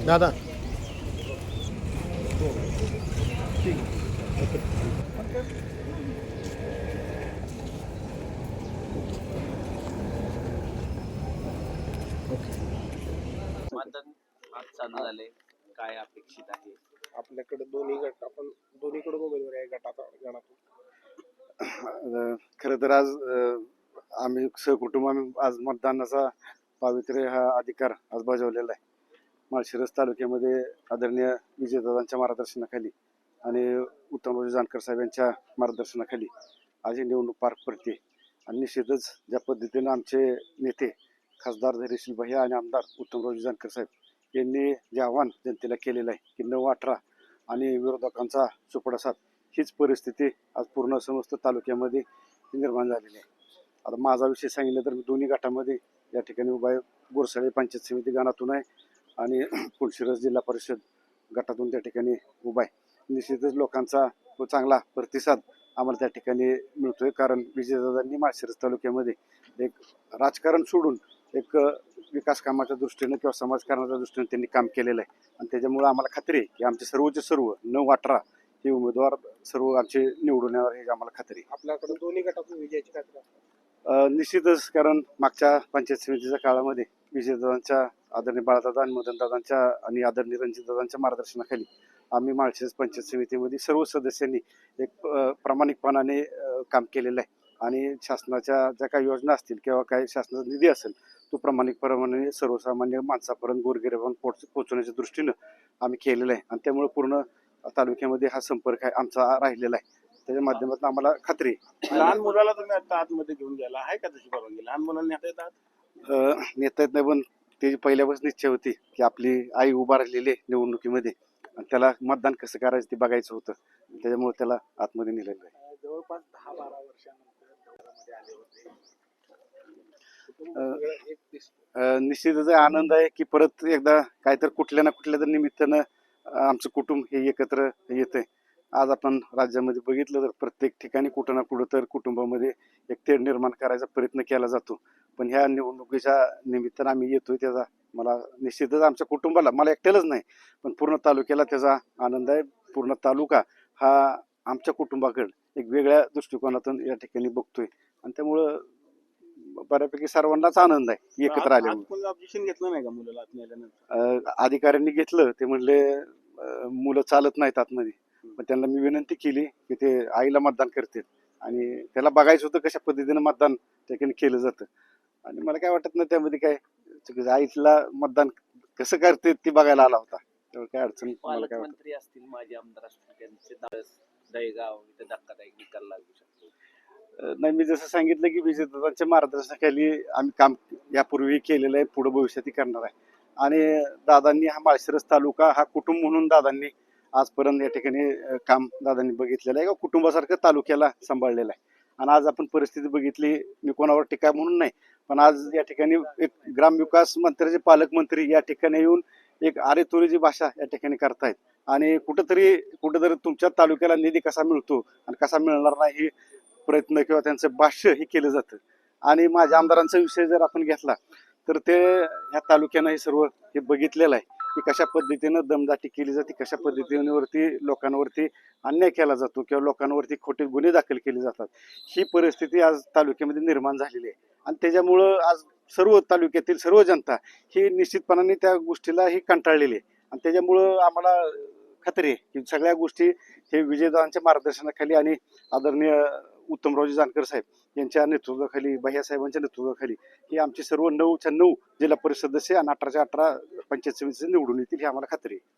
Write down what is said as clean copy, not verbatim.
दादा मतदान आज चालू झाले, काय अपेक्षित आहे? आपल्याकडे दोन्ही गट, आपण दोन्हीकडून उमेदवार आहे गणातून. खरं तर आज आम्ही सहकुटुंब आज मतदानाचा पावित्र्य हा अधिकार आज बजावलेला आहे. माळशिरस तालुक्यामध्ये आदरणीय विजयदादांच्या मार्गदर्शनाखाली आणि उत्तमराव जानकर साहेब यांच्या मार्गदर्शनाखाली आज ही निवडणूक पार पडते. आणि निश्चितच ज्या पद्धतीनं आमचे नेते खासदार धैर्यशील भैया आणि आमदार उत्तमराव जानकर साहेब यांनी जे आव्हान जनतेला केलेलं आहे की 9-18 आणि विरोधकांचा चोपडा साथ, हीच परिस्थिती आज पूर्ण समस्त तालुक्यामध्ये निर्माण झालेली आहे. आता माझा विषय सांगितलं तर मी दोन्ही गटामध्ये या ठिकाणी उभा आहे. बोरसाळे पंचायत समिती गणातून आहे आणि माळशिरस जिल्हा परिषद गटातून त्या ठिकाणी उभा आहे. निश्चितच लोकांचा तो चांगला प्रतिसाद आम्हाला त्या ठिकाणी मिळतोय, कारण विजयदादांनी माळशिरस तालुक्यामध्ये एक राजकारण सोडून एक विकास कामाच्या दृष्टीनं किंवा समाजकारणाच्या दृष्टीनं त्यांनी काम केलेलं आहे. आणि त्याच्यामुळे आम्हाला खात्री आहे की आमचे सर्वचे सर्व 9-18 हे उमेदवार सर्व आमचे निवडून येणार हे आम्हाला खात्री आहे. आपल्याकडे दोन्ही गटातून विजयाची खात्री आहे. निश्चितच, कारण मागच्या पंचायत समितीच्या काळामध्ये विजयदादांच्या, आदरणीय बाळदादा आणि मदनदादांच्या आणि आदरणीय रणजितदादांच्या मार्गदर्शनाखाली आम्ही माळशिरस पंचायत समितीमध्ये सर्व सदस्यांनी एक प्रामाणिकपणाने काम केलेलं आहे. आणि शासनाच्या ज्या काही योजना असतील किंवा काही शासनाचा निधी असेल तो प्रामाणिकपणाने सर्वसामान्य माणसापर्यंत गोरगरिबांपर्यंत पोहोचवण्याच्या दृष्टीनं आम्ही केलेलं आहे. आणि त्यामुळे पूर्ण तालुक्यामध्ये हा संपर्क आहे आमचा राहिलेला आहे. त्याच्या माध्यमातून आम्हाला खात्री आहे. लहान मुलाला तुम्ही आता आतमध्ये घेऊन गेला आहे का तशी परवानगी? लहान मुलांना नेता येतात? नेता येत नाही, पण त्याची पहिल्यापासून इच्छा होती की आपली आई उभा राहिलेली आहे निवडणुकीमध्ये आणि त्याला मतदान कसं करायचं ते बघायचं होतं. त्याच्यामुळे त्याला आतमध्ये नेलेलं आहे. जवळपास 10-12 वर्षानंतर आले होते. निश्चितच आनंद आहे की परत एकदा काहीतरी कुठल्या ना कुठल्या तर निमित्तानं आमचं कुटुंब हे एकत्र येतंय. आज आपण राज्यामध्ये बघितलं तर प्रत्येक ठिकाणी कुठं ना कुठं तर कुटुंबामध्ये एक तेढ निर्माण करायचा प्रयत्न केला जातो. पण ह्या निवडणुकीच्या निमित्तानं आम्ही येतोय, त्याचा मला निश्चितच आमच्या कुटुंबाला, मला एकट्यालाच नाही पण पूर्ण तालुक्याला त्याचा आनंद आहे. पूर्ण तालुका हा आमच्या कुटुंबाकडे एक वेगळ्या दृष्टिकोनातून या ठिकाणी बघतोय आणि त्यामुळं बऱ्यापैकी सर्वांनाच आनंद आहे एकत्र आल्यामुळे. ऑब्जेक्शन घेतलं नाही का मुलाला आत नेल्यानंतर? अधिकाऱ्यांनी घेतलं, ते म्हणले मुलं चालत नाहीत आतमध्ये. पण त्यांना मी विनंती केली की ते आईला मतदान करतील आणि त्याला बघायचं होतं कशा पद्धतीनं मतदान ठिकाणी केलं जातं. आणि मला काय वाटत नाही त्यामध्ये काय, आईला मतदान कसं करते ती बघायला आला होता. त्यामुळे काय अडचण मला काय वाटत. पालकमंत्री असतील, माजी आमदार असतील, त्यांचे दहेगाव इथे धक्कादायक निकाल लागू शकतो. नाही, मी जसं सांगितलं की विजयदादांच्या मार्गदर्शनाखाली आम्ही काम यापूर्वी केलेलं आहे, पुढे भविष्यातही करणार आहे. आणि दादांनी हा माळशिरस तालुका हा कुटुंब म्हणून दादांनी आजपर्यंत या ठिकाणी काम दादांनी बघितलेलं आहे, कुटुंबासारखं तालुक्याला सांभाळलेलं आहे. आणि आज आपण परिस्थिती बघितली, मी कोणावर टीका म्हणून नाही, पण आज या ठिकाणी एक ग्रामविकास मंत्र्याचे पालकमंत्री या ठिकाणी येऊन एक आरेतोरीची भाषा या ठिकाणी करतायत. आणि कुठेतरी तुमच्या तालुक्याला निधी कसा मिळतो आणि कसा मिळणार नाही हे प्रयत्न किंवा त्यांचं भाष्य हे केलं जातं. आणि माझ्या आमदारांचा विषय जर आपण घेतला तर ते ह्या तालुक्यानं हे सर्व हे बघितलेलं आहे की कशा पद्धतीनं दमदाटी केली जाते, कशा पद्धतीवरती लोकांवरती अन्याय केला जातो किंवा लोकांवरती खोटे गुन्हे दाखल केले जातात. ही परिस्थिती आज तालुक्यामध्ये निर्माण झालेली आहे. आणि त्याच्यामुळं आज सर्व तालुक्यातील सर्व जनता ही निश्चितपणाने त्या गोष्टीला ही कंटाळलेली आहे. आणि त्याच्यामुळं आम्हाला खात्री आहे की सगळ्या गोष्टी हे विजयदादांच्या मार्गदर्शनाखाली आणि आदरणीय उत्तमरावजी जानकर साहेब यांच्या नेतृत्वाखाली, भैयासाहेबांच्या नेतृत्वाखाली की आमचे सर्व 9च्या 9 जिल्हा परिषद सदस्य आणि 18च्या 18 पंचायत समितीचे निवडून येतील ही आम्हाला खात्री आहे.